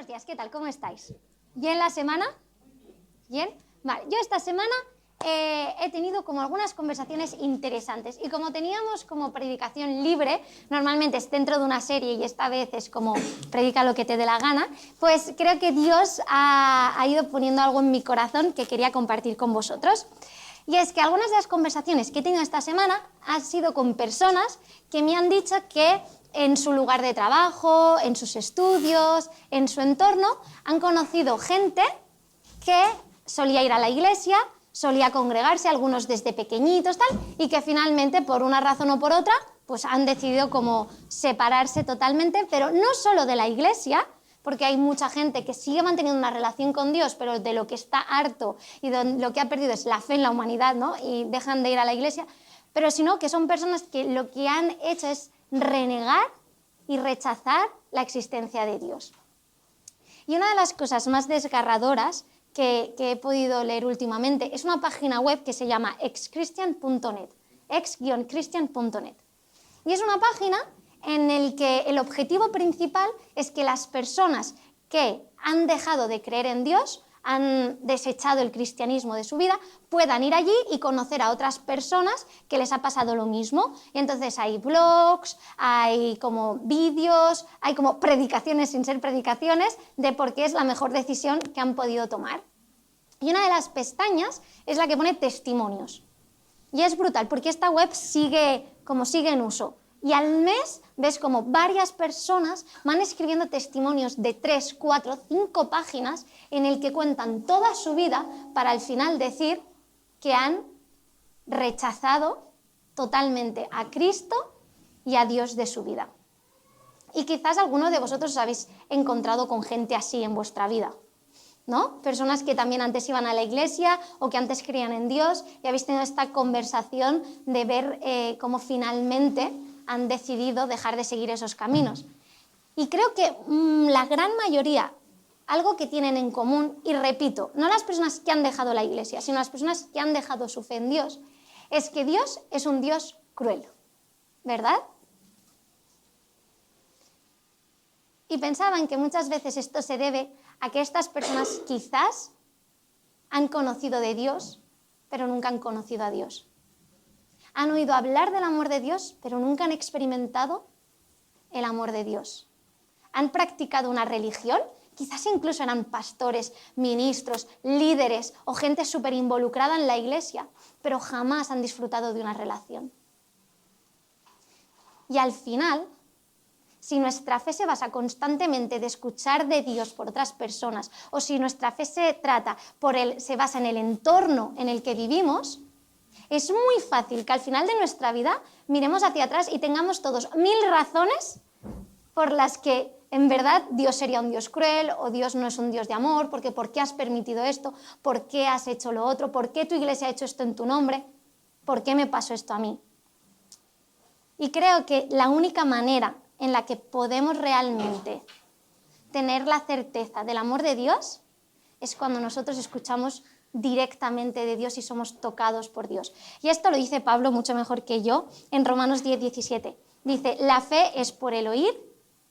Buenos días, ¿qué tal? ¿Cómo estáis? ¿Bien la semana? ¿Bien? Vale, yo esta semana he tenido como algunas conversaciones interesantes y como teníamos como predicación libre, normalmente es dentro de una serie y esta vez es como predica lo que te dé la gana, pues creo que Dios ha ido poniendo algo en mi corazón que quería compartir con vosotros. Y es que algunas de las conversaciones que he tenido esta semana han sido con personas que me han dicho que en su lugar de trabajo, en sus estudios, en su entorno, han conocido gente que solía ir a la iglesia, solía congregarse, algunos desde pequeñitos, tal, y que finalmente, por una razón o por otra, pues han decidido como separarse totalmente, pero no solo de la iglesia, porque hay mucha gente que sigue manteniendo una relación con Dios, pero de lo que está harto y de lo que ha perdido es la fe en la humanidad, ¿no? Y dejan de ir a la iglesia, pero sino que son personas que lo que han hecho es renegar y rechazar la existencia de Dios. Y una de las cosas más desgarradoras que he podido leer últimamente es una página web que se llama exchristian.net, ex-christian.net. Y es una página en la que el objetivo principal es que las personas que han dejado de creer en Dios, han desechado el cristianismo de su vida, puedan ir allí y conocer a otras personas que les ha pasado lo mismo. Y entonces hay blogs, hay como vídeos, hay como predicaciones sin ser predicaciones de por qué es la mejor decisión que han podido tomar. Y una de las pestañas es la que pone testimonios. Y es brutal porque esta web sigue en uso. Y al mes ves como varias personas van escribiendo testimonios de 3, 4, 5 páginas en el que cuentan toda su vida para al final decir que han rechazado totalmente a Cristo y a Dios de su vida. Y quizás alguno de vosotros os habéis encontrado con gente así en vuestra vida, ¿no? Personas que también antes iban a la iglesia o que antes creían en Dios y habéis tenido esta conversación de ver cómo finalmente han decidido dejar de seguir esos caminos. Y creo que la gran mayoría, algo que tienen en común, y repito, no las personas que han dejado la iglesia, sino las personas que han dejado su fe en Dios, es que Dios es un Dios cruel, ¿verdad? Y pensaban que muchas veces esto se debe a que estas personas quizás han conocido de Dios, pero nunca han conocido a Dios. Han oído hablar del amor de Dios, pero nunca han experimentado el amor de Dios. Han practicado una religión, quizás incluso eran pastores, ministros, líderes o gente súper involucrada en la iglesia, pero jamás han disfrutado de una relación. Y al final, si nuestra fe se basa constantemente de escuchar de Dios por otras personas, o si nuestra fe se basa en el entorno en el que vivimos, es muy fácil que al final de nuestra vida miremos hacia atrás y tengamos todos 1000 razones por las que en verdad Dios sería un Dios cruel o Dios no es un Dios de amor, porque ¿por qué has permitido esto? ¿Por qué has hecho lo otro? ¿Por qué tu iglesia ha hecho esto en tu nombre? ¿Por qué me pasó esto a mí? Y creo que la única manera en la que podemos realmente tener la certeza del amor de Dios es cuando nosotros escuchamos directamente de Dios y somos tocados por Dios. Y esto lo dice Pablo mucho mejor que yo en Romanos 10, 17. Dice, la fe es por el oír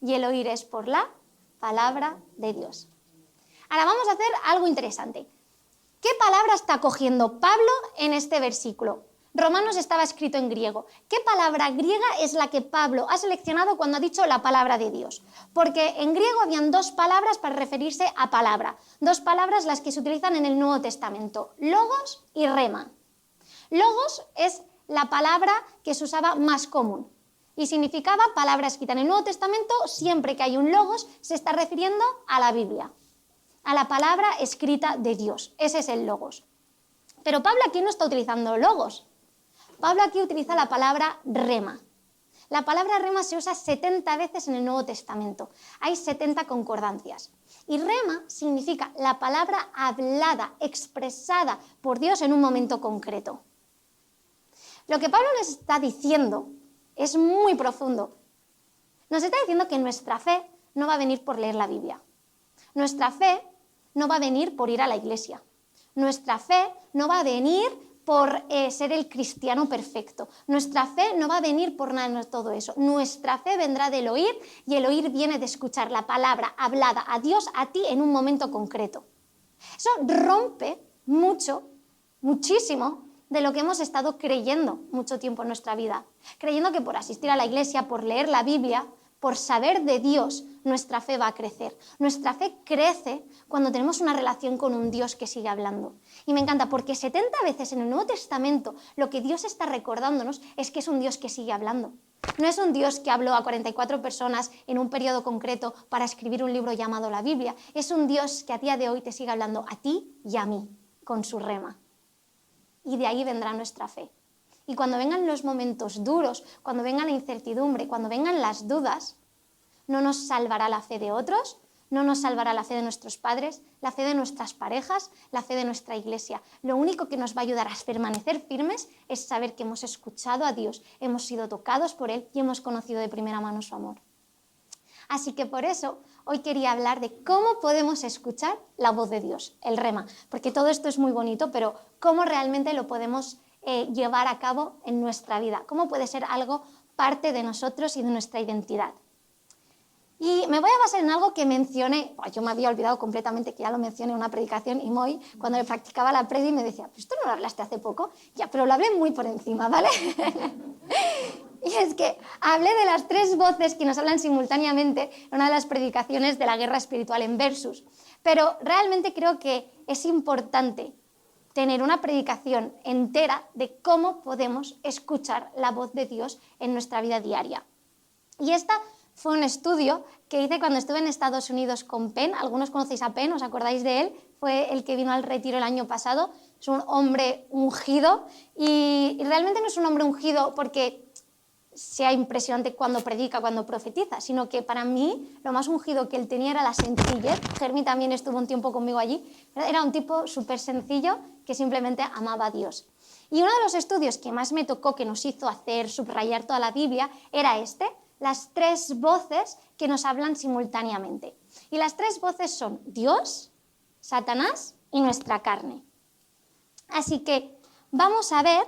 y el oír es por la palabra de Dios. Ahora vamos a hacer algo interesante. ¿Qué palabra está cogiendo Pablo en este versículo? Romanos estaba escrito en griego. ¿Qué palabra griega es la que Pablo ha seleccionado cuando ha dicho la palabra de Dios? Porque en griego habían 2 palabras para referirse a palabra. 2 palabras las que se utilizan en el Nuevo Testamento, logos y rema. Logos es la palabra que se usaba más común y significaba palabra escrita. En el Nuevo Testamento, siempre que hay un logos, se está refiriendo a la Biblia, a la palabra escrita de Dios. Ese es el logos. Pero Pablo aquí no está utilizando logos. Pablo aquí utiliza la palabra rema. La palabra rema se usa 70 veces en el Nuevo Testamento. Hay 70 concordancias. Y rema significa la palabra hablada, expresada por Dios en un momento concreto. Lo que Pablo nos está diciendo es muy profundo. Nos está diciendo que nuestra fe no va a venir por leer la Biblia. Nuestra fe no va a venir por ir a la iglesia. Nuestra fe no va a venir por ser el cristiano perfecto. Nuestra fe no va a venir por nada de todo eso. Nuestra fe vendrá del oír y el oír viene de escuchar la palabra hablada a Dios, a ti, en un momento concreto. Eso rompe muchísimo de lo que hemos estado creyendo mucho tiempo en nuestra vida. Creyendo que por asistir a la iglesia, por leer la Biblia, por saber de Dios, nuestra fe va a crecer. Nuestra fe crece cuando tenemos una relación con un Dios que sigue hablando. Y me encanta porque 70 veces en el Nuevo Testamento lo que Dios está recordándonos es que es un Dios que sigue hablando. No es un Dios que habló a 44 personas en un periodo concreto para escribir un libro llamado la Biblia. Es un Dios que a día de hoy te sigue hablando a ti y a mí, con su rema. Y de ahí vendrá nuestra fe. Y cuando vengan los momentos duros, cuando venga la incertidumbre, cuando vengan las dudas, no nos salvará la fe de otros, no nos salvará la fe de nuestros padres, la fe de nuestras parejas, la fe de nuestra iglesia. Lo único que nos va a ayudar a permanecer firmes es saber que hemos escuchado a Dios, hemos sido tocados por Él y hemos conocido de primera mano su amor. Así que por eso hoy quería hablar de cómo podemos escuchar la voz de Dios, el rema, porque todo esto es muy bonito, pero cómo realmente lo podemos llevar a cabo en nuestra vida, cómo puede ser algo parte de nosotros y de nuestra identidad. Y me voy a basar en algo que mencioné, yo me había olvidado completamente que ya lo mencioné en una predicación, y Moy, cuando le practicaba la predi, me decía, ¿pero esto no lo hablaste hace poco? Ya, pero lo hablé muy por encima, ¿vale? Y es que hablé de las 3 voces que nos hablan simultáneamente en una de las predicaciones de la guerra espiritual en Versus. Pero realmente creo que es importante tener una predicación entera de cómo podemos escuchar la voz de Dios en nuestra vida diaria. Y esta fue un estudio que hice cuando estuve en Estados Unidos con Penn. Algunos conocéis a Penn, ¿os acordáis de él? Fue el que vino al retiro el año pasado. Es un hombre ungido y realmente no es un hombre ungido porque sea impresionante cuando predica, cuando profetiza, sino que para mí lo más ungido que él tenía era la sencillez. Germi también estuvo un tiempo conmigo allí. Era un tipo súper sencillo que simplemente amaba a Dios. Y uno de los estudios que más me tocó, que nos hizo hacer, subrayar toda la Biblia, era las 3 voces que nos hablan simultáneamente. Y las 3 voces son Dios, Satanás y nuestra carne. Así que vamos a ver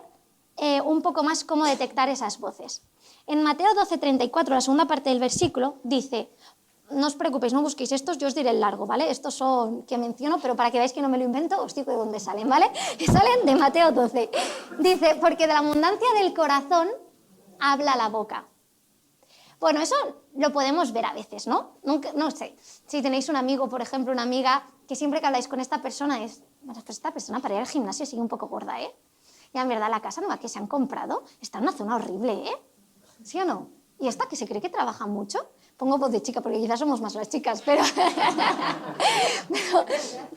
un poco más cómo detectar esas voces. En Mateo 12:34, la segunda parte del versículo, dice, no os preocupéis, no busquéis estos, yo os diré el largo, ¿vale? Estos son que menciono, pero para que veáis que no me lo invento, os digo de dónde salen, ¿vale? Y salen de Mateo 12. Dice, porque de la abundancia del corazón habla la boca. Bueno, eso lo podemos ver a veces, ¿no? No sé, si tenéis un amigo, por ejemplo, una amiga, que siempre que habláis con esta persona es, bueno, pues esta persona para ir al gimnasio sigue un poco gorda, ¿eh? Ya en verdad la casa nueva que se han comprado está en una zona horrible, ¿eh? ¿Sí o no? ¿Y esta que se cree que trabaja mucho? Pongo voz de chica porque quizás somos más las chicas, pero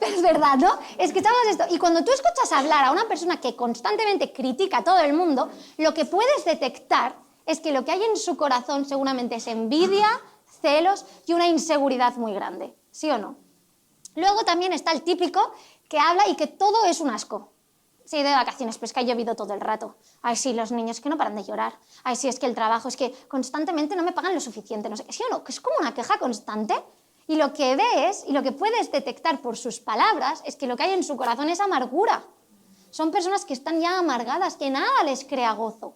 es verdad, ¿no? Escuchamos esto. Y cuando tú escuchas hablar a una persona que constantemente critica a todo el mundo, lo que puedes detectar es que lo que hay en su corazón seguramente es envidia, celos y una inseguridad muy grande, ¿sí o no? Luego también está el típico que habla y que todo es un asco. Sí, de vacaciones, pues que ha llovido todo el rato. Ay, sí, los niños que no paran de llorar. Ay, sí, es que el trabajo, es que constantemente no me pagan lo suficiente. No sé, ¿sí o no? Que es como una queja constante. Y lo que ves y lo que puedes detectar por sus palabras es que lo que hay en su corazón es amargura. Son personas que están ya amargadas, que nada les crea gozo.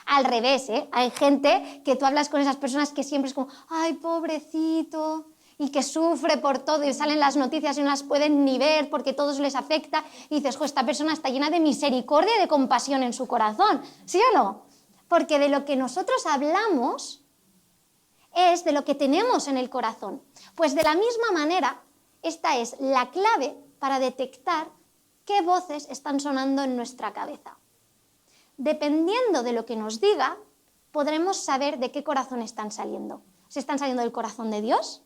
Al revés, ¿eh? Hay gente que tú hablas con esas personas que siempre es como, ay, pobrecito, y que sufre por todo y salen las noticias y no las pueden ni ver porque todo les afecta y dices, jo, esta persona está llena de misericordia y de compasión en su corazón, ¿sí o no? Porque de lo que nosotros hablamos es de lo que tenemos en el corazón. Pues de la misma manera, esta es la clave para detectar qué voces están sonando en nuestra cabeza. Dependiendo de lo que nos diga, podremos saber de qué corazón están saliendo. Si están saliendo del corazón de Dios,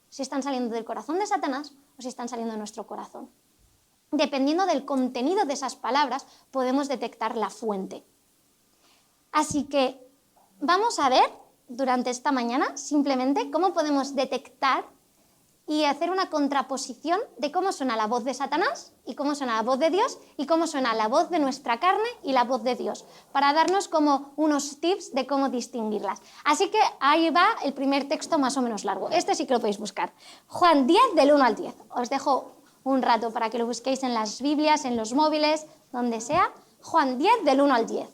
si están saliendo del corazón de Satanás o si están saliendo de nuestro corazón. Dependiendo del contenido de esas palabras, podemos detectar la fuente. Así que vamos a ver durante esta mañana simplemente cómo podemos detectar y hacer una contraposición de cómo suena la voz de Satanás y cómo suena la voz de Dios y cómo suena la voz de nuestra carne y la voz de Dios, para darnos como unos tips de cómo distinguirlas. Así que ahí va el primer texto más o menos largo. Este sí que lo podéis buscar. Juan 10, del 1 al 10. Os dejo un rato para que lo busquéis en las Biblias, en los móviles, donde sea, Juan 10, del 1 al 10.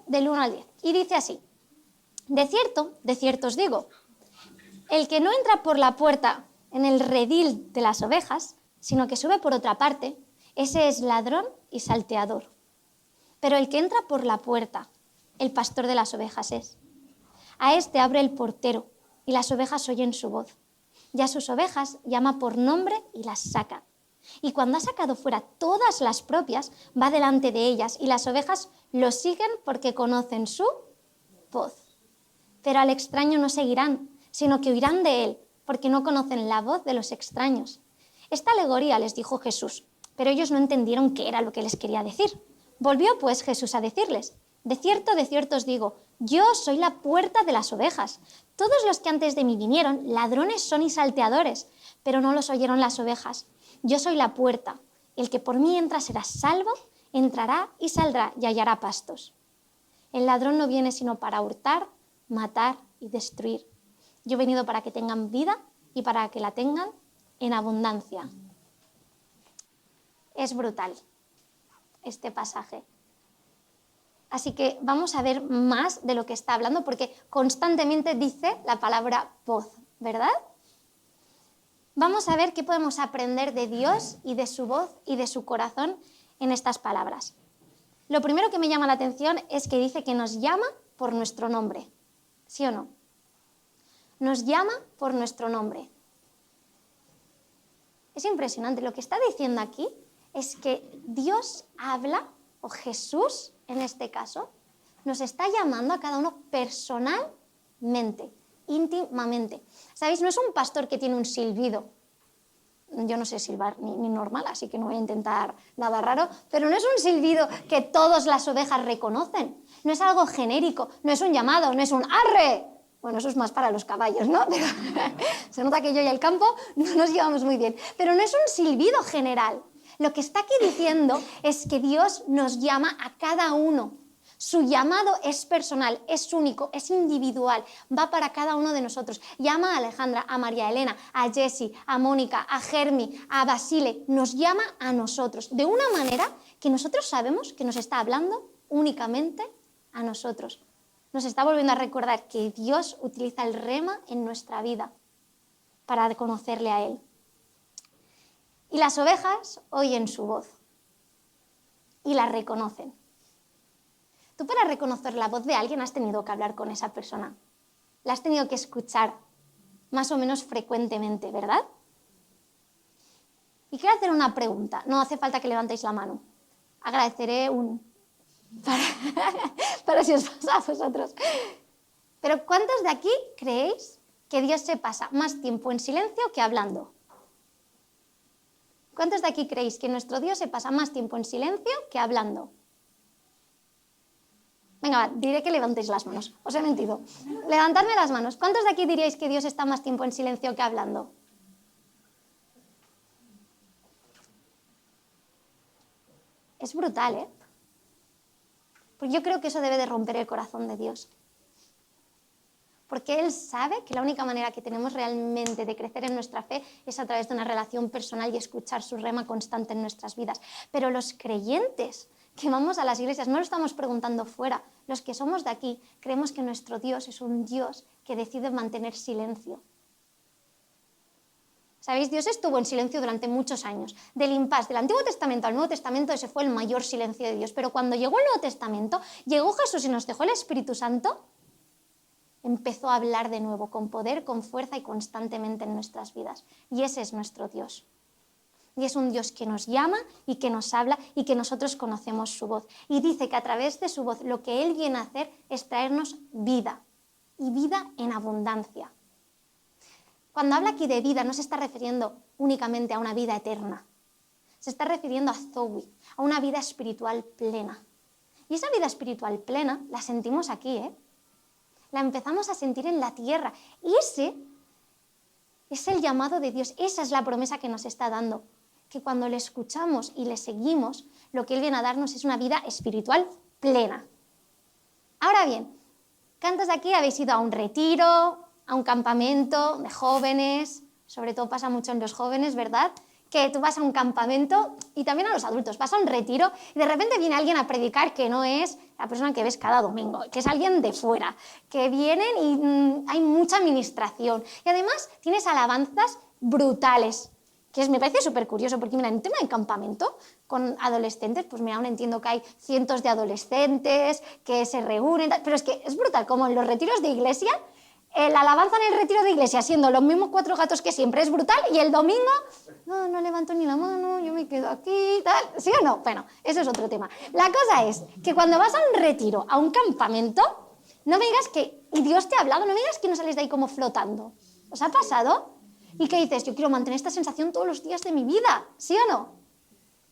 Del 1 al 10. Y dice así: de cierto os digo, el que no entra por la puerta en el redil de las ovejas, sino que sube por otra parte, ese es ladrón y salteador. Pero el que entra por la puerta, el pastor de las ovejas es. A este abre el portero, y las ovejas oyen su voz. Y a sus ovejas llama por nombre y las saca. Y cuando ha sacado fuera todas las propias, va delante de ellas, y las ovejas lo siguen porque conocen su voz. Pero al extraño no seguirán, sino que huirán de él, porque no conocen la voz de los extraños. Esta alegoría les dijo Jesús, pero ellos no entendieron qué era lo que les quería decir. Volvió pues Jesús a decirles: de cierto os digo, yo soy la puerta de las ovejas. Todos los que antes de mí vinieron, ladrones son y salteadores, pero no los oyeron las ovejas. Yo soy la puerta. El que por mí entra será salvo, entrará y saldrá y hallará pastos. El ladrón no viene sino para hurtar, matar y destruir. Yo he venido para que tengan vida y para que la tengan en abundancia. Es brutal este pasaje. Así que vamos a ver más de lo que está hablando, porque constantemente dice la palabra voz, ¿verdad? Vamos a ver qué podemos aprender de Dios y de su voz y de su corazón en estas palabras. Lo primero que me llama la atención es que dice que nos llama por nuestro nombre. ¿Sí o no? Nos llama por nuestro nombre. Es impresionante. Lo que está diciendo aquí es que Dios habla, o Jesús en este caso, nos está llamando a cada uno personalmente, íntimamente. ¿Sabéis? No es un pastor que tiene un silbido. Yo no sé silbar ni normal, así que no voy a intentar nada raro, pero no es un silbido que todas las ovejas reconocen. No es algo genérico, no es un llamado, no es un arre. Bueno, eso es más para los caballos, ¿no? Pero se nota que yo y el campo no nos llevamos muy bien. Pero no es un silbido general. Lo que está aquí diciendo es que Dios nos llama a cada uno. Su llamado es personal, es único, es individual, va para cada uno de nosotros. Llama a Alejandra, a María Elena, a Jessie, a Mónica, a Germi, a Basile. Nos llama a nosotros, de una manera que nosotros sabemos que nos está hablando únicamente a nosotros. Nos está volviendo a recordar que Dios utiliza el rema en nuestra vida para conocerle a Él. Y las ovejas oyen su voz y la reconocen. Tú, para reconocer la voz de alguien, has tenido que hablar con esa persona. La has tenido que escuchar más o menos frecuentemente, ¿verdad? Y quiero hacer una pregunta. No hace falta que levantéis la mano. Agradeceré para si os pasa a vosotros. Pero ¿cuántos de aquí creéis que Dios se pasa más tiempo en silencio que hablando? ¿Cuántos de aquí creéis que nuestro Dios se pasa más tiempo en silencio que hablando? Venga, va, diré que levantéis las manos. Os he mentido. Levantadme las manos. ¿Cuántos de aquí diríais que Dios está más tiempo en silencio que hablando? Es brutal, ¿eh? Porque yo creo que eso debe de romper el corazón de Dios. Porque Él sabe que la única manera que tenemos realmente de crecer en nuestra fe es a través de una relación personal y escuchar su rema constante en nuestras vidas. Pero los creyentes que vamos a las iglesias no lo estamos preguntando fuera. Los que somos de aquí creemos que nuestro Dios es un Dios que decide mantener silencio. ¿Sabéis? Dios estuvo en silencio durante muchos años. Del impasse del Antiguo Testamento al Nuevo Testamento, ese fue el mayor silencio de Dios. Pero cuando llegó el Nuevo Testamento, llegó Jesús y nos dejó el Espíritu Santo, empezó a hablar de nuevo, con poder, con fuerza y constantemente en nuestras vidas. Y ese es nuestro Dios. Y es un Dios que nos llama y que nos habla y que nosotros conocemos su voz. Y dice que a través de su voz lo que Él viene a hacer es traernos vida. Y vida en abundancia. Cuando habla aquí de vida no se está refiriendo únicamente a una vida eterna. Se está refiriendo a Zoe, a una vida espiritual plena. Y esa vida espiritual plena la sentimos aquí, ¿eh? La empezamos a sentir en la tierra. Y ese es el llamado de Dios. Esa es la promesa que nos está dando. Que cuando le escuchamos y le seguimos, lo que Él viene a darnos es una vida espiritual plena. Ahora bien, ¿cuántos de aquí habéis ido a un retiro, a un campamento de jóvenes, sobre todo pasa mucho en los jóvenes, ¿verdad? Que tú vas a un campamento y también a los adultos, vas a un retiro y de repente viene alguien a predicar que no es la persona que ves cada domingo, que es alguien de fuera, que vienen y hay mucha administración y además tienes alabanzas brutales, que me parece súper curioso porque mira, en tema de campamento con adolescentes, pues mira, aún entiendo que hay cientos de adolescentes que se reúnen, pero es que es brutal, como en los retiros de iglesia, la alabanza en el retiro de iglesia siendo los mismos 4 gatos que siempre es brutal y el domingo no levanto ni la mano, yo me quedo aquí, tal, ¿sí o no? Bueno, eso es otro tema. La cosa es que cuando vas a un retiro, a un campamento, no me digas que, y Dios te ha hablado, no me digas que no sales de ahí como flotando. ¿Os ha pasado? ¿Y qué dices? Yo quiero mantener esta sensación todos los días de mi vida, ¿sí o no?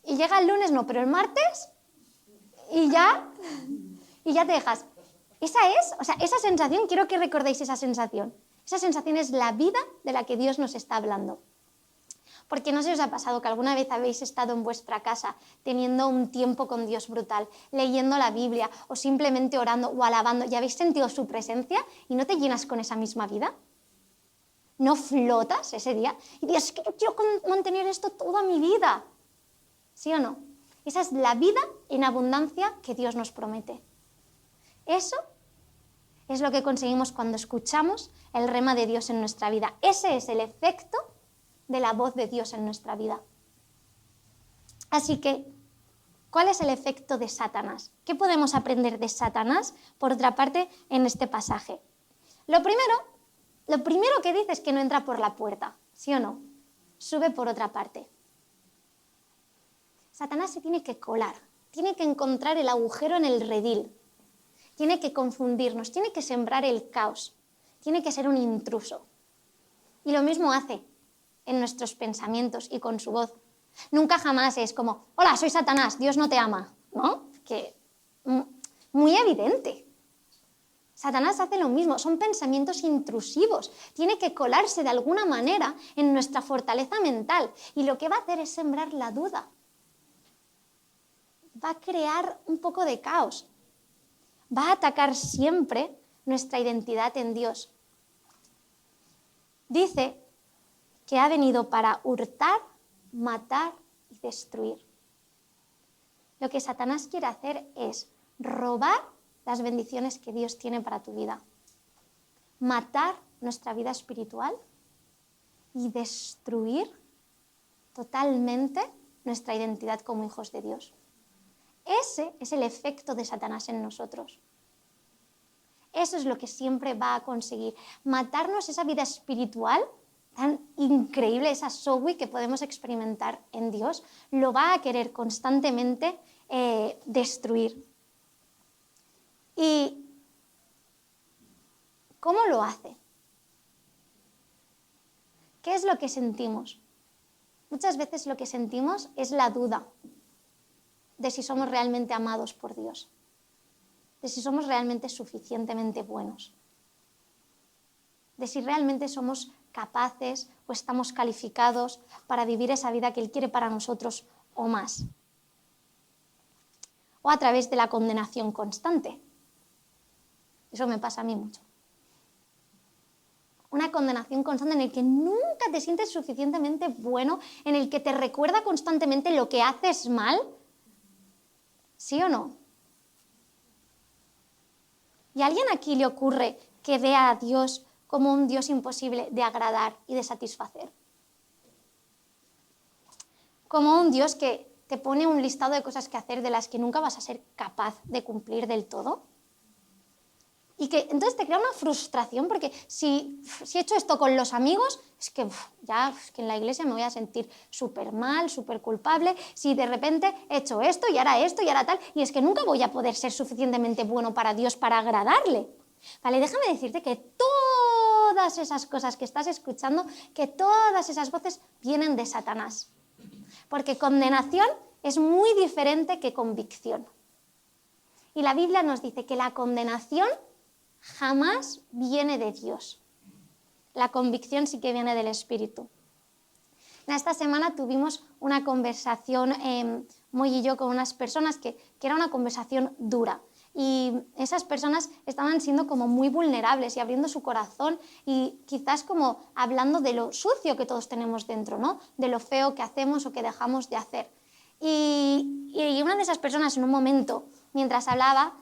Y llega el lunes, no, pero el martes, y ya te dejas. Esa sensación, quiero que recordéis esa sensación. Esa sensación es la vida de la que Dios nos está hablando. Porque no se os ha pasado que alguna vez habéis estado en vuestra casa teniendo un tiempo con Dios brutal, leyendo la Biblia o simplemente orando o alabando y habéis sentido su presencia y no te llenas con esa misma vida. ¿No flotas ese día? Y dices, es que yo quiero mantener esto toda mi vida. ¿Sí o no? Esa es la vida en abundancia que Dios nos promete. Eso es lo que conseguimos cuando escuchamos el rema de Dios en nuestra vida. Ese es el efecto de la voz de Dios en nuestra vida. Así que, ¿cuál es el efecto de Satanás? ¿Qué podemos aprender de Satanás, por otra parte, en este pasaje? Lo primero que dice es que no entra por la puerta, ¿sí o no? Sube por otra parte. Satanás se tiene que colar, tiene que encontrar el agujero en el redil, tiene que confundirnos, tiene que sembrar el caos, tiene que ser un intruso. Y lo mismo hace en nuestros pensamientos y con su voz. Nunca jamás es como, hola, soy Satanás, Dios no te ama, ¿no? Que muy evidente. Satanás hace lo mismo, son pensamientos intrusivos, tiene que colarse de alguna manera en nuestra fortaleza mental y lo que va a hacer es sembrar la duda. Va a crear un poco de caos, va a atacar siempre nuestra identidad en Dios. Dice que ha venido para hurtar, matar y destruir. Lo que Satanás quiere hacer es robar las bendiciones que Dios tiene para tu vida, matar nuestra vida espiritual y destruir totalmente nuestra identidad como hijos de Dios. Ese es el efecto de Satanás en nosotros. Eso es lo que siempre va a conseguir, matarnos esa vida espiritual tan increíble, esa Zoe que podemos experimentar en Dios, lo va a querer constantemente destruir. ¿Y cómo lo hace? ¿Qué es lo que sentimos? Muchas veces lo que sentimos es la duda de si somos realmente amados por Dios, de si somos realmente suficientemente buenos, de si realmente somos capaces o estamos calificados para vivir esa vida que Él quiere para nosotros o más. O a través de la condenación constante. Eso me pasa a mí mucho. Una condenación constante en el que nunca te sientes suficientemente bueno, en el que te recuerda constantemente lo que haces mal. ¿Sí o no? ¿Y a alguien aquí le ocurre que vea a Dios como un Dios imposible de agradar y de satisfacer? Como un Dios que te pone un listado de cosas que hacer de las que nunca vas a ser capaz de cumplir del todo. Y que entonces te crea una frustración porque si he hecho esto con los amigos, es que en la iglesia me voy a sentir súper mal, súper culpable. Si de repente he hecho esto y ahora tal, y es que nunca voy a poder ser suficientemente bueno para Dios para agradarle. Vale, déjame decirte que todas esas cosas que estás escuchando, que todas esas voces vienen de Satanás. Porque condenación es muy diferente que convicción. Y la Biblia nos dice que la condenación jamás viene de Dios. La convicción sí que viene del Espíritu. Esta semana tuvimos una conversación, Moy y yo, con unas personas que era una conversación dura. y esas personas estaban siendo como muy vulnerables y abriendo su corazón y quizás como hablando de lo sucio que todos tenemos dentro, ¿no? De lo feo que hacemos o que dejamos de hacer. Y una de esas personas en un momento, mientras hablaba,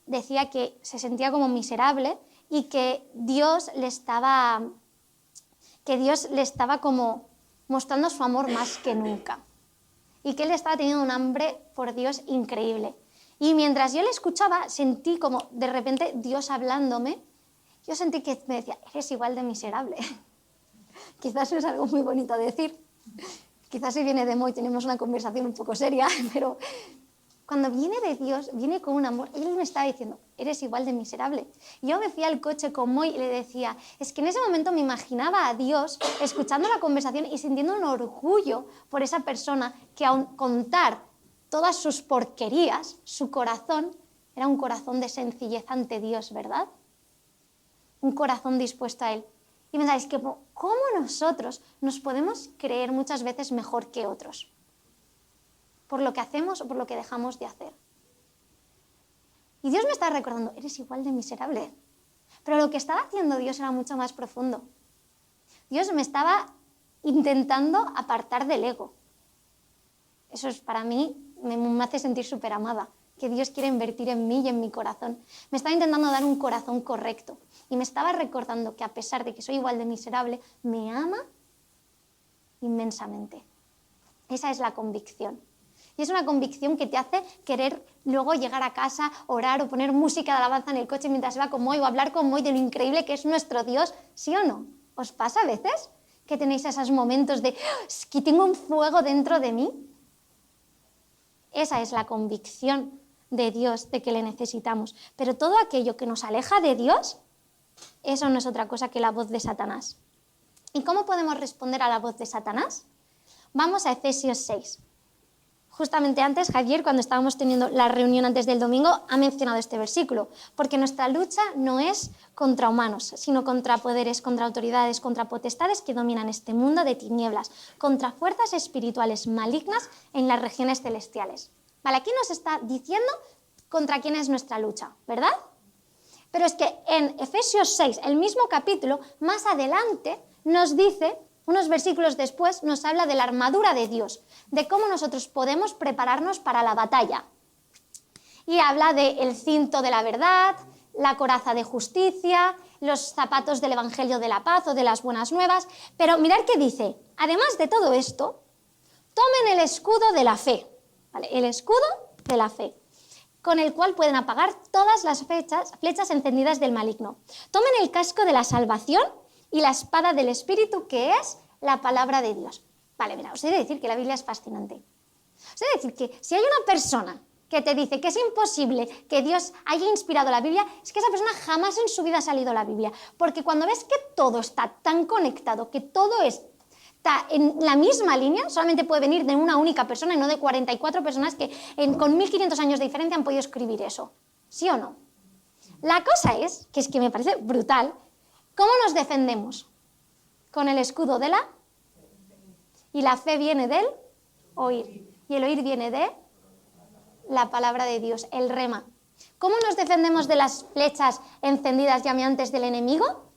decía que se sentía como miserable y que Dios le estaba como mostrando su amor más que nunca. Y que él estaba teniendo un hambre por Dios increíble. Y mientras yo le escuchaba, sentí como de repente Dios hablándome. Yo sentí que me decía, eres igual de miserable. Quizás no es algo muy bonito decir. Quizás si viene de Mo y tenemos una conversación un poco seria, pero cuando viene de Dios, viene con un amor. Él me estaba diciendo, eres igual de miserable. Y yo me fui al coche con Mo y le decía, es que en ese momento me imaginaba a Dios escuchando la conversación y sintiendo un orgullo por esa persona que aun contar todas sus porquerías, su corazón era un corazón de sencillez ante Dios, ¿verdad? Un corazón dispuesto a Él. Y me pensáis que cómo nosotros nos podemos creer muchas veces mejor que otros, por lo que hacemos o por lo que dejamos de hacer. Y Dios me estaba recordando, eres igual de miserable. Pero lo que estaba haciendo Dios era mucho más profundo. Dios me estaba intentando apartar del ego. Eso es para mí, me hace sentir súper amada, que Dios quiere invertir en mí y en mi corazón. Me estaba intentando dar un corazón correcto y me estaba recordando que a pesar de que soy igual de miserable, me ama inmensamente. Esa es la convicción. Y es una convicción que te hace querer luego llegar a casa, orar o poner música de alabanza en el coche mientras se va con Moy o hablar con Moy de lo increíble que es nuestro Dios, ¿sí o no? ¿Os pasa a veces que tenéis esos momentos de es que tengo un fuego dentro de mí? Esa es la convicción de Dios, de que le necesitamos. Pero todo aquello que nos aleja de Dios, eso no es otra cosa que la voz de Satanás. ¿Y cómo podemos responder a la voz de Satanás? Vamos a Efesios 6. Justamente antes, Javier, cuando estábamos teniendo la reunión antes del domingo, ha mencionado este versículo, porque nuestra lucha no es contra humanos, sino contra poderes, contra autoridades, contra potestades que dominan este mundo de tinieblas, contra fuerzas espirituales malignas en las regiones celestiales. Vale, aquí nos está diciendo contra quién es nuestra lucha, ¿verdad? Pero es que en Efesios 6, el mismo capítulo, más adelante nos dice, unos versículos después, nos habla de la armadura de Dios, de cómo nosotros podemos prepararnos para la batalla. Y habla del cinto de la verdad, la coraza de justicia, los zapatos del Evangelio de la paz o de las buenas nuevas. Pero mirad qué dice, además de todo esto, tomen el escudo de la fe, ¿vale? El escudo de la fe, con el cual pueden apagar todas las flechas encendidas del maligno. Tomen el casco de la salvación y la espada del Espíritu, que es la palabra de Dios. Vale, mira, os he de decir que la Biblia es fascinante. Os he de decir que si hay una persona que te dice que es imposible que Dios haya inspirado la Biblia, es que esa persona jamás en su vida ha salido la Biblia. Porque cuando ves que todo está tan conectado, que todo está en la misma línea, solamente puede venir de una única persona y no de 44 personas que con 1500 años de diferencia han podido escribir eso. ¿Sí o no? La cosa es que me parece brutal, ¿cómo nos defendemos? Con el escudo de la... Y la fe viene del oír. Y el oír viene de la palabra de Dios, el rema. ¿Cómo nos defendemos de las flechas encendidas llameantes del enemigo?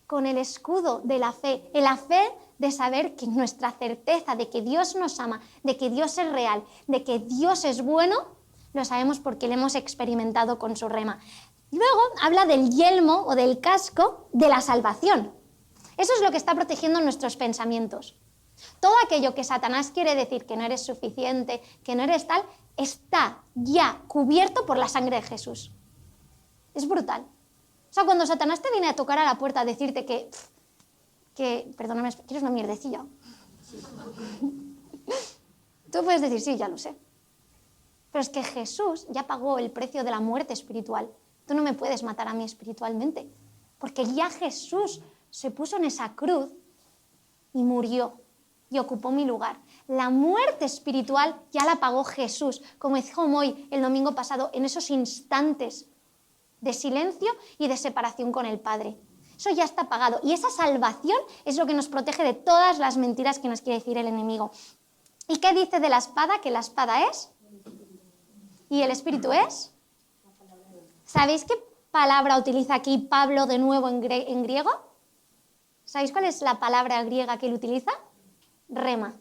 Con el escudo de la fe. En la fe de saber que nuestra certeza de que Dios nos ama, de que Dios es real, de que Dios es bueno, lo sabemos porque lo hemos experimentado con su rema. Luego habla del yelmo o del casco de la salvación. Eso es lo que está protegiendo nuestros pensamientos. Todo aquello que Satanás quiere decir que no eres suficiente, que no eres tal, está ya cubierto por la sangre de Jesús. Es brutal. O sea, cuando Satanás te viene a tocar a la puerta a decirte que perdóname, ¿quieres una mierdecilla? Tú puedes decir, sí, ya lo sé. Pero es que Jesús ya pagó el precio de la muerte espiritual. Tú no me puedes matar a mí espiritualmente, porque ya Jesús se puso en esa cruz y murió y ocupó mi lugar. La muerte espiritual ya la pagó Jesús, como dijo Moy el domingo pasado, en esos instantes de silencio y de separación con el Padre. Eso ya está pagado. Y esa salvación es lo que nos protege de todas las mentiras que nos quiere decir el enemigo. ¿Y qué dice de la espada? Que la espada es ¿Y el espíritu es? ¿Sabéis qué palabra utiliza aquí Pablo de nuevo en griego? ¿Sabéis cuál es la palabra griega que él utiliza? Rema.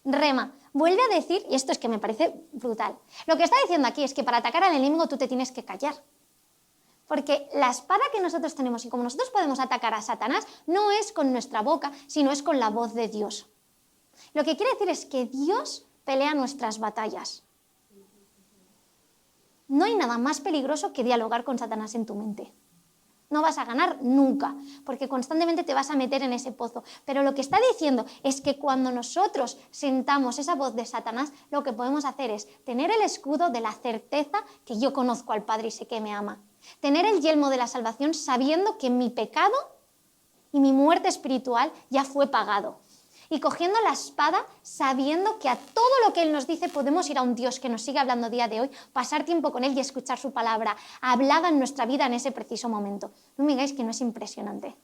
Rema. Vuelve a decir, y esto es que me parece brutal, lo que está diciendo aquí es que para atacar al enemigo tú te tienes que callar. Porque la espada que nosotros tenemos y como nosotros podemos atacar a Satanás no es con nuestra boca, sino es con la voz de Dios. Lo que quiere decir es que Dios pelea nuestras batallas. No hay nada más peligroso que dialogar con Satanás en tu mente. No vas a ganar nunca, porque constantemente te vas a meter en ese pozo. Pero lo que está diciendo es que cuando nosotros sentamos esa voz de Satanás, lo que podemos hacer es tener el escudo de la certeza que yo conozco al Padre y sé que me ama. Tener el yelmo de la salvación sabiendo que mi pecado y mi muerte espiritual ya fue pagado. Y cogiendo la espada, sabiendo que a todo lo que Él nos dice podemos ir a un Dios que nos sigue hablando día de hoy, pasar tiempo con Él y escuchar su palabra, hablada en nuestra vida en ese preciso momento. No me digáis que no es impresionante.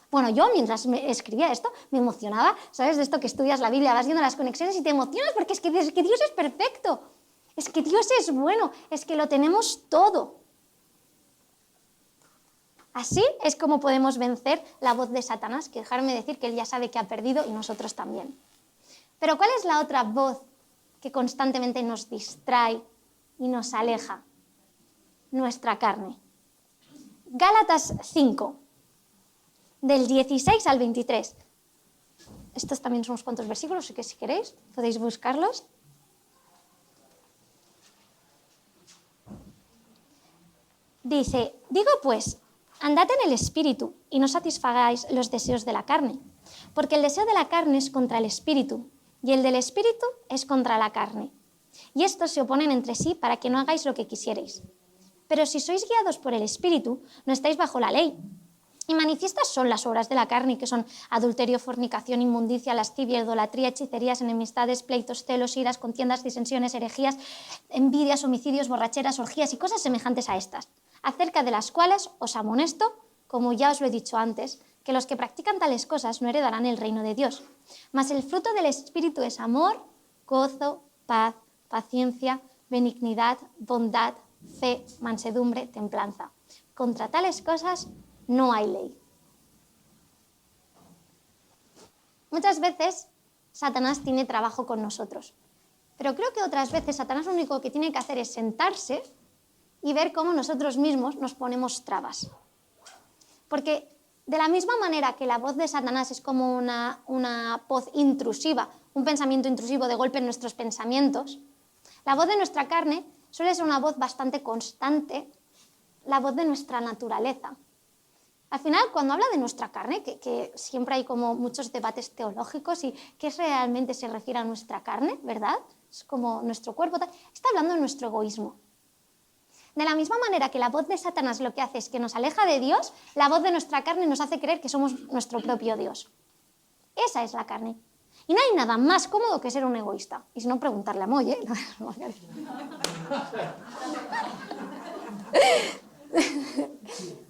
Bueno, yo mientras me escribía esto, me emocionaba, ¿sabes? De esto que estudias la Biblia, vas viendo las conexiones y te emocionas porque es que Dios es perfecto, es que Dios es bueno, es que lo tenemos todo. Así es como podemos vencer la voz de Satanás, que dejarme decir que él ya sabe que ha perdido y nosotros también. Pero ¿cuál es la otra voz que constantemente nos distrae y nos aleja? Nuestra carne. Gálatas 5, del 16 al 23. Estos también son unos cuantos versículos, así que si queréis podéis buscarlos. Dice, digo pues, andad en el espíritu y no satisfagáis los deseos de la carne, porque el deseo de la carne es contra el espíritu y el del espíritu es contra la carne. Y estos se oponen entre sí para que no hagáis lo que quisierais. Pero si sois guiados por el espíritu, no estáis bajo la ley. Y manifiestas son las obras de la carne, que son adulterio, fornicación, inmundicia, lascivia, idolatría, hechicerías, enemistades, pleitos, celos, iras, contiendas, disensiones, herejías, envidias, homicidios, borracheras, orgías y cosas semejantes a estas, acerca de las cuales os amonesto, como ya os lo he dicho antes, que los que practican tales cosas no heredarán el reino de Dios. Mas el fruto del Espíritu es amor, gozo, paz, paciencia, benignidad, bondad, fe, mansedumbre, templanza. Contra tales cosas no hay ley. Muchas veces Satanás tiene trabajo con nosotros, pero creo que otras veces Satanás lo único que tiene que hacer es sentarse y ver cómo nosotros mismos nos ponemos trabas. Porque de la misma manera que la voz de Satanás es como una voz intrusiva, un pensamiento intrusivo de golpe en nuestros pensamientos, la voz de nuestra carne suele ser una voz bastante constante, la voz de nuestra naturaleza. Al final, cuando habla de nuestra carne, que siempre hay como muchos debates teológicos y qué realmente se refiere a nuestra carne, ¿verdad? Es como nuestro cuerpo, está hablando de nuestro egoísmo. De la misma manera que la voz de Satanás lo que hace es que nos aleja de Dios, la voz de nuestra carne nos hace creer que somos nuestro propio Dios. Esa es la carne. Y no hay nada más cómodo que ser un egoísta. Y si no, preguntarle a Moy, ¿eh?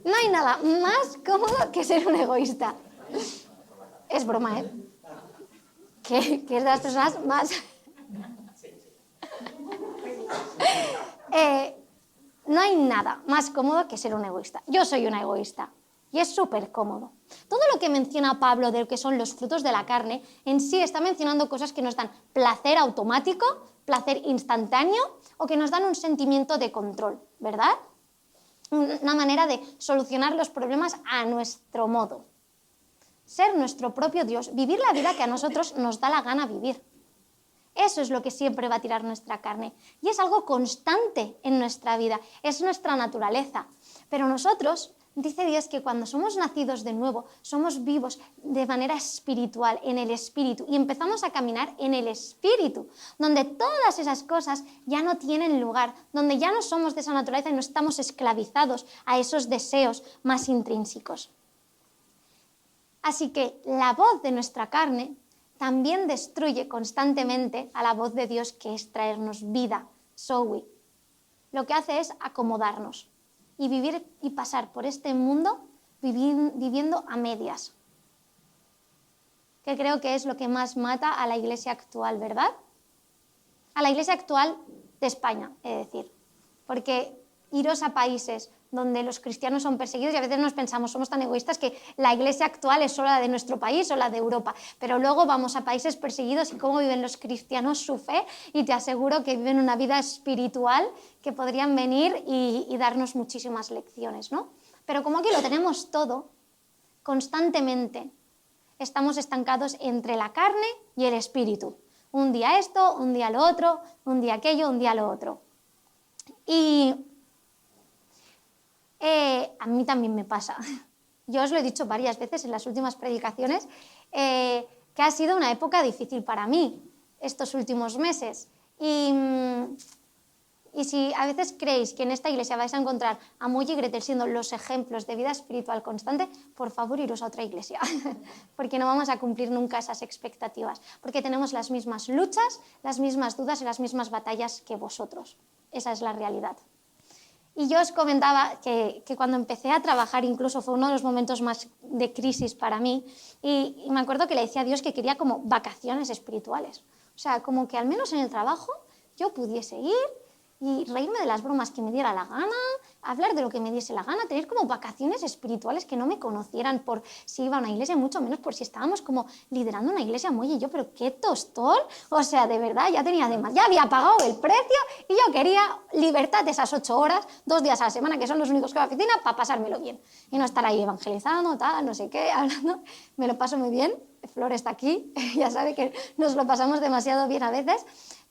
No hay nada más cómodo que ser un egoísta. Es broma, ¿eh? Que es de las personas más... No hay nada más cómodo que ser un egoísta. Yo soy una egoísta y es súper cómodo. Todo lo que menciona Pablo de lo que son los frutos de la carne, en sí está mencionando cosas que nos dan placer automático, placer instantáneo o que nos dan un sentimiento de control, ¿verdad? Una manera de solucionar los problemas a nuestro modo. Ser nuestro propio Dios, vivir la vida que a nosotros nos da la gana vivir. Eso es lo que siempre va a tirar nuestra carne. Y es algo constante en nuestra vida, es nuestra naturaleza. Pero nosotros, dice Dios que cuando somos nacidos de nuevo, somos vivos de manera espiritual, en el espíritu, y empezamos a caminar en el espíritu, donde todas esas cosas ya no tienen lugar, donde ya no somos de esa naturaleza y no estamos esclavizados a esos deseos más intrínsecos. Así que la voz de nuestra carne también destruye constantemente a la voz de Dios, que es traernos vida, Zoe. Lo que hace es acomodarnos y vivir y pasar por este mundo viviendo a medias. Que creo que es lo que más mata a la iglesia actual, ¿verdad? A la iglesia actual de España, he de decir. Porque iros a países donde los cristianos son perseguidos y a veces nos pensamos, somos tan egoístas que la iglesia actual es solo la de nuestro país o la de Europa, pero luego vamos a países perseguidos y cómo viven los cristianos su fe y te aseguro que viven una vida espiritual que podrían venir y darnos muchísimas lecciones, ¿no? Pero como aquí lo tenemos todo, constantemente estamos estancados entre la carne y el espíritu. Un día esto, un día lo otro, un día aquello, un día lo otro. Y a mí también me pasa. Yo os lo he dicho varias veces en las últimas predicaciones, que ha sido una época difícil para mí estos últimos meses. Y si a veces creéis que en esta iglesia vais a encontrar a Moy y Gretel siendo los ejemplos de vida espiritual constante, por favor iros a otra iglesia, porque no vamos a cumplir nunca esas expectativas, porque tenemos las mismas luchas, las mismas dudas y las mismas batallas que vosotros. Esa es la realidad. Y yo os comentaba que cuando empecé a trabajar incluso fue uno de los momentos más de crisis para mí y me acuerdo que le decía a Dios que quería como vacaciones espirituales. O sea, como que al menos en el trabajo yo pudiese ir y reírme de las bromas que me diera la gana, hablar de lo que me diese la gana, tener como vacaciones espirituales que no me conocieran por si iba a una iglesia, mucho menos por si estábamos como liderando una iglesia, Moy y yo, pero qué tostón, o sea, de verdad, ya tenía ya había pagado el precio y yo quería libertad de esas 8 horas, 2 días a la semana, que son los únicos que voy a la oficina, para pasármelo bien y no estar ahí evangelizando, tal, no sé qué, hablando, me lo paso muy bien, Flor está aquí, ya sabe que nos lo pasamos demasiado bien a veces,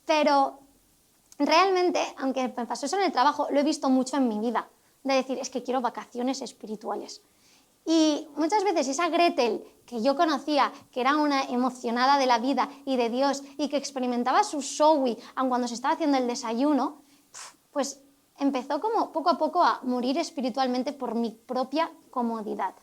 pero realmente, aunque me pasó eso en el trabajo, lo he visto mucho en mi vida, de decir, es que quiero vacaciones espirituales. Y muchas veces esa Gretel que yo conocía, que era una emocionada de la vida y de Dios y que experimentaba su Zoe aun cuando se estaba haciendo el desayuno, pues empezó como poco a poco a morir espiritualmente por mi propia comodidad.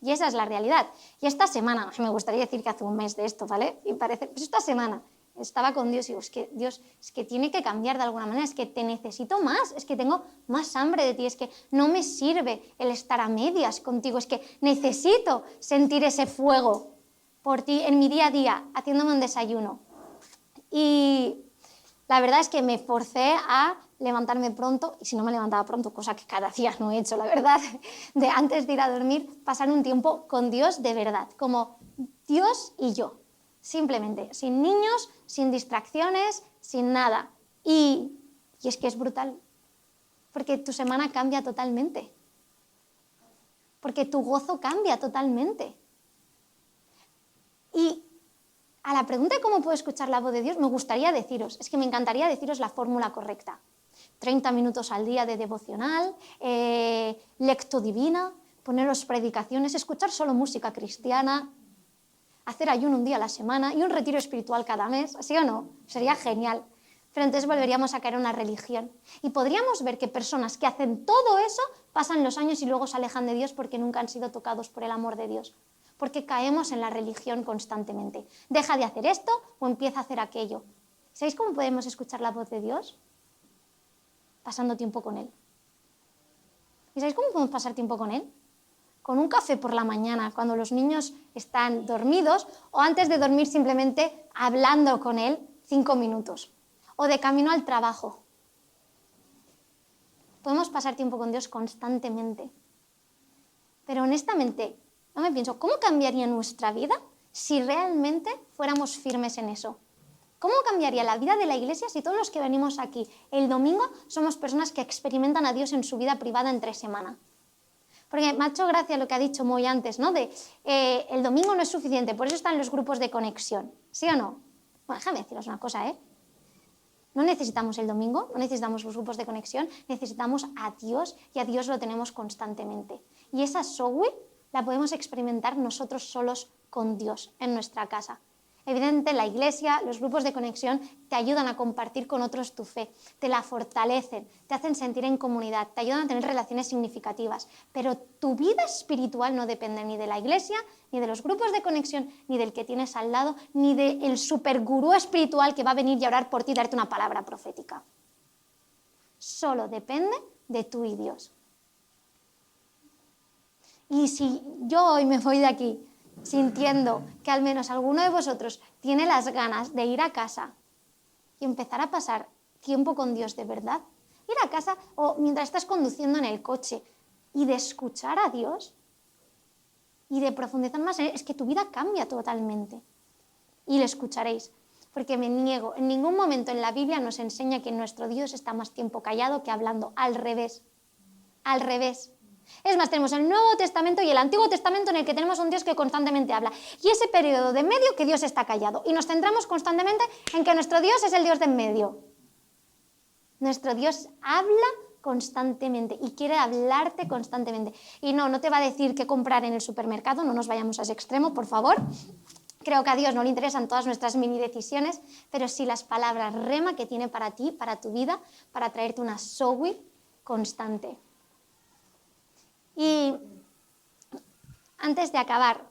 Y esa es la realidad. Y esta semana, me gustaría decir que hace un mes de esto, ¿vale? Y parece, pues esta semana estaba con Dios y digo, es que Dios, es que tiene que cambiar de alguna manera, es que te necesito más, es que tengo más hambre de ti, es que no me sirve el estar a medias contigo, es que necesito sentir ese fuego por ti en mi día a día, haciéndome un desayuno. Y la verdad es que me forcé a levantarme pronto, y si no me levantaba pronto, cosa que cada día no he hecho, la verdad, de antes de ir a dormir, pasar un tiempo con Dios de verdad, como Dios y yo. Simplemente, sin niños, sin distracciones, sin nada. Y es que es brutal, porque tu semana cambia totalmente, porque tu gozo cambia totalmente. Y a la pregunta de cómo puedo escuchar la voz de Dios, me gustaría deciros, es que me encantaría deciros la fórmula correcta. 30 minutos al día de devocional, lecto divina, poneros predicaciones, escuchar solo música cristiana, hacer ayuno un día a la semana y un retiro espiritual cada mes, ¿sí o no? Sería genial. Pero entonces volveríamos a caer en una religión. Y podríamos ver que personas que hacen todo eso pasan los años y luego se alejan de Dios porque nunca han sido tocados por el amor de Dios. Porque caemos en la religión constantemente. Deja de hacer esto o empieza a hacer aquello. ¿Sabéis cómo podemos escuchar la voz de Dios? Pasando tiempo con Él. ¿Y sabéis cómo podemos pasar tiempo con Él? Con un café por la mañana, cuando los niños están dormidos, o antes de dormir simplemente hablando con Él 5 minutos, o de camino al trabajo. Podemos pasar tiempo con Dios constantemente. Pero honestamente, no me pienso, ¿cómo cambiaría nuestra vida si realmente fuéramos firmes en eso? ¿Cómo cambiaría la vida de la iglesia si todos los que venimos aquí el domingo somos personas que experimentan a Dios en su vida privada entre semana? Porque me ha hecho gracia lo que ha dicho Moy antes, ¿no? El domingo no es suficiente, por eso están los grupos de conexión, ¿sí o no? Bueno, déjame deciros una cosa, ¿eh? No necesitamos el domingo, no necesitamos los grupos de conexión, necesitamos a Dios y a Dios lo tenemos constantemente. Y esa Zoe la podemos experimentar nosotros solos con Dios en nuestra casa. Evidentemente, la iglesia, los grupos de conexión te ayudan a compartir con otros tu fe, te la fortalecen, te hacen sentir en comunidad, te ayudan a tener relaciones significativas. Pero tu vida espiritual no depende ni de la iglesia, ni de los grupos de conexión, ni del que tienes al lado, ni del supergurú espiritual que va a venir y a orar por ti y darte una palabra profética. Solo depende de tú y Dios. Y si yo hoy me voy de aquí sintiendo que al menos alguno de vosotros tiene las ganas de ir a casa y empezar a pasar tiempo con Dios de verdad. Ir a casa o mientras estás conduciendo en el coche y de escuchar a Dios y de profundizar más en él, es que tu vida cambia totalmente. Y le escucharéis, porque me niego, en ningún momento en la Biblia nos enseña que nuestro Dios está más tiempo callado que hablando, al revés, al revés. Es más, tenemos el Nuevo Testamento y el Antiguo Testamento en el que tenemos un Dios que constantemente habla. Y ese periodo de en medio que Dios está callado. Y nos centramos constantemente en que nuestro Dios es el Dios de en medio. Nuestro Dios habla constantemente y quiere hablarte constantemente. Y no te va a decir qué comprar en el supermercado, no nos vayamos a ese extremo, por favor. Creo que a Dios no le interesan todas nuestras mini decisiones, pero sí las palabras rema que tiene para ti, para tu vida, para traerte una sowi constante. Y antes de acabar,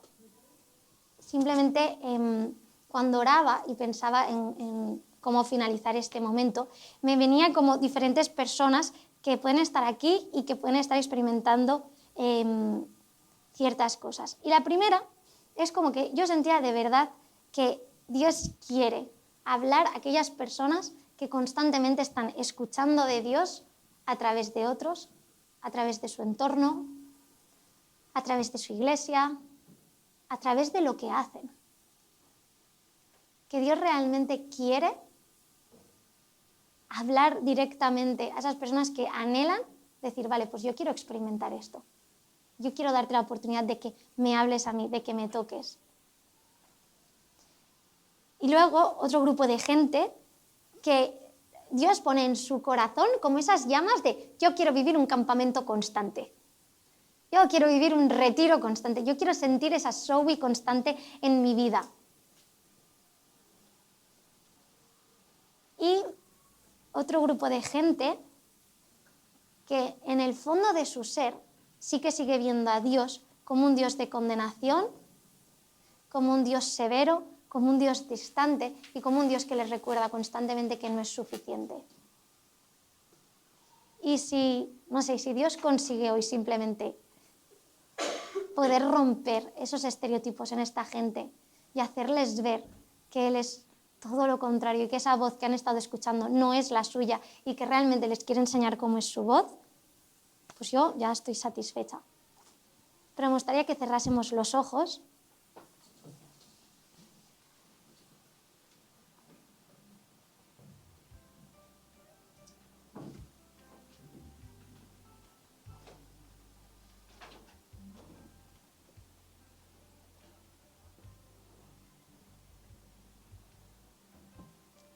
simplemente cuando oraba y pensaba en cómo finalizar este momento, me venía como diferentes personas que pueden estar aquí y que pueden estar experimentando ciertas cosas. Y la primera es como que yo sentía de verdad que Dios quiere hablar a aquellas personas que constantemente están escuchando de Dios a través de otros, a través de su entorno, a través de su iglesia, a través de lo que hacen. Que Dios realmente quiere hablar directamente a esas personas que anhelan decir, vale, pues yo quiero experimentar esto. Yo quiero darte la oportunidad de que me hables a mí, de que me toques. Y luego otro grupo de gente que Dios pone en su corazón como esas llamas de yo quiero vivir un campamento constante. Yo quiero vivir un retiro constante. Yo quiero sentir esa Zoe constante en mi vida. Y otro grupo de gente que en el fondo de su ser sí que sigue viendo a Dios como un Dios de condenación, como un Dios severo, como un Dios distante y como un Dios que les recuerda constantemente que no es suficiente. Y si Dios consigue hoy simplemente poder romper esos estereotipos en esta gente y hacerles ver que Él es todo lo contrario y que esa voz que han estado escuchando no es la suya y que realmente les quiere enseñar cómo es su voz, pues yo ya estoy satisfecha. Pero me gustaría que cerrásemos los ojos.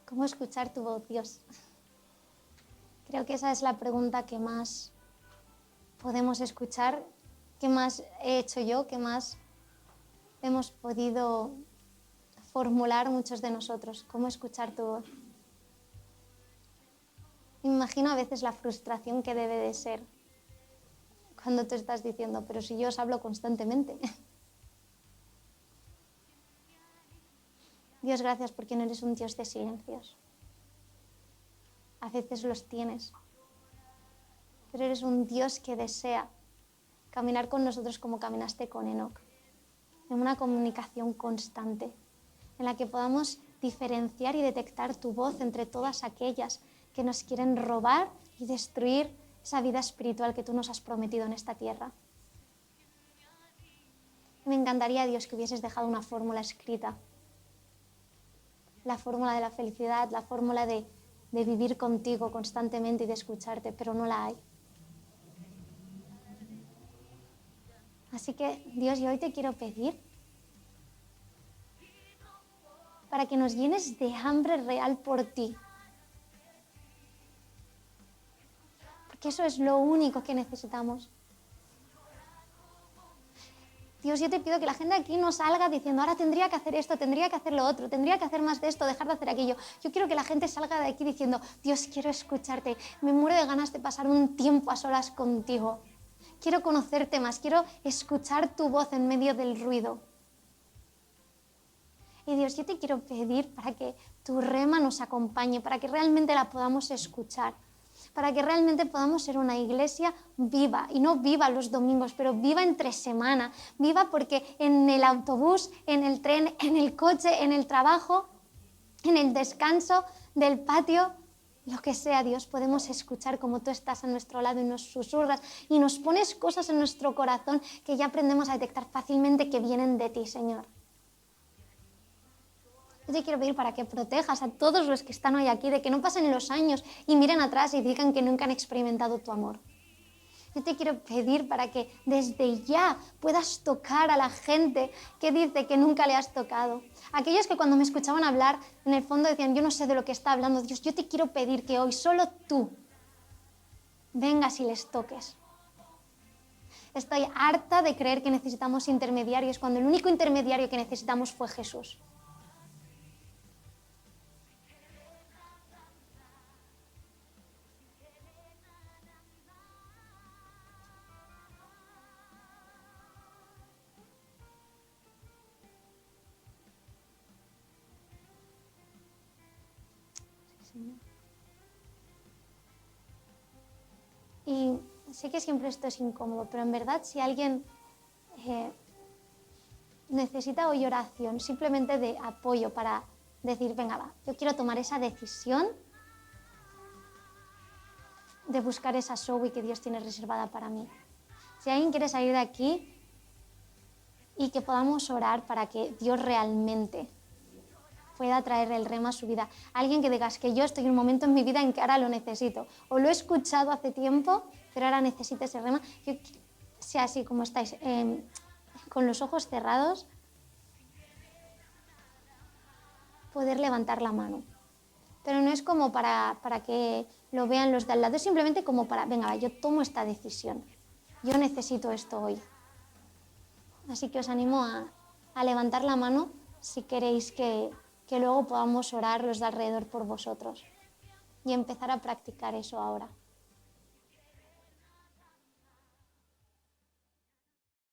¿Cómo escuchar tu voz, Dios? Creo que esa es la pregunta que más podemos escuchar, que más he hecho yo, que más hemos podido formular muchos de nosotros. ¿Cómo escuchar tu voz? Me imagino a veces la frustración que debe de ser cuando tú estás diciendo, pero si yo os hablo constantemente. Dios, gracias porque no eres un Dios de silencios. A veces los tienes, pero eres un Dios que desea caminar con nosotros como caminaste con Enoc, en una comunicación constante, en la que podamos diferenciar y detectar tu voz entre todas aquellas que nos quieren robar y destruir esa vida espiritual que tú nos has prometido en esta tierra. Me encantaría, Dios, que hubieses dejado una fórmula escrita, la fórmula de la felicidad, la fórmula de vivir contigo constantemente y de escucharte, pero no la hay. Así que, Dios, yo hoy te quiero pedir para que nos llenes de hambre real por ti. Porque eso es lo único que necesitamos. Dios, yo te pido que la gente aquí no salga diciendo ahora tendría que hacer esto, tendría que hacer lo otro, tendría que hacer más de esto, dejar de hacer aquello. Yo quiero que la gente salga de aquí diciendo Dios, quiero escucharte, me muero de ganas de pasar un tiempo a solas contigo. Quiero conocerte más, quiero escuchar tu voz en medio del ruido. Y Dios, yo te quiero pedir para que tu rema nos acompañe, para que realmente la podamos escuchar, para que realmente podamos ser una iglesia viva, y no viva los domingos, pero viva entre semana, viva porque en el autobús, en el tren, en el coche, en el trabajo, en el descanso del patio, lo que sea, Dios, podemos escuchar como tú estás a nuestro lado y nos susurras y nos pones cosas en nuestro corazón que ya aprendemos a detectar fácilmente que vienen de ti, Señor. Yo te quiero pedir para que protejas a todos los que están hoy aquí, de que no pasen los años y miren atrás y digan que nunca han experimentado tu amor. Yo te quiero pedir para que desde ya puedas tocar a la gente que dice que nunca le has tocado. Aquellos que cuando me escuchaban hablar, en el fondo decían, yo no sé de lo que está hablando Dios. Yo te quiero pedir que hoy solo tú vengas y les toques. Estoy harta de creer que necesitamos intermediarios cuando el único intermediario que necesitamos fue Jesús. Y sé que siempre esto es incómodo, pero en verdad si alguien necesita hoy oración, simplemente de apoyo para decir, venga, va, yo quiero tomar esa decisión de buscar esa Zoe que Dios tiene reservada para mí. Si alguien quiere salir de aquí y que podamos orar para que Dios realmente pueda traer el rema a su vida. Alguien que digas que yo estoy en un momento en mi vida en que ahora lo necesito. O lo he escuchado hace tiempo, pero ahora necesito ese rema. Yo, sea así como estáis, con los ojos cerrados, poder levantar la mano. Pero no es como para que lo vean los de al lado, es simplemente como para, venga, yo tomo esta decisión. Yo necesito esto hoy. Así que os animo a levantar la mano si queréis que luego podamos orar los de alrededor por vosotros y empezar a practicar eso ahora.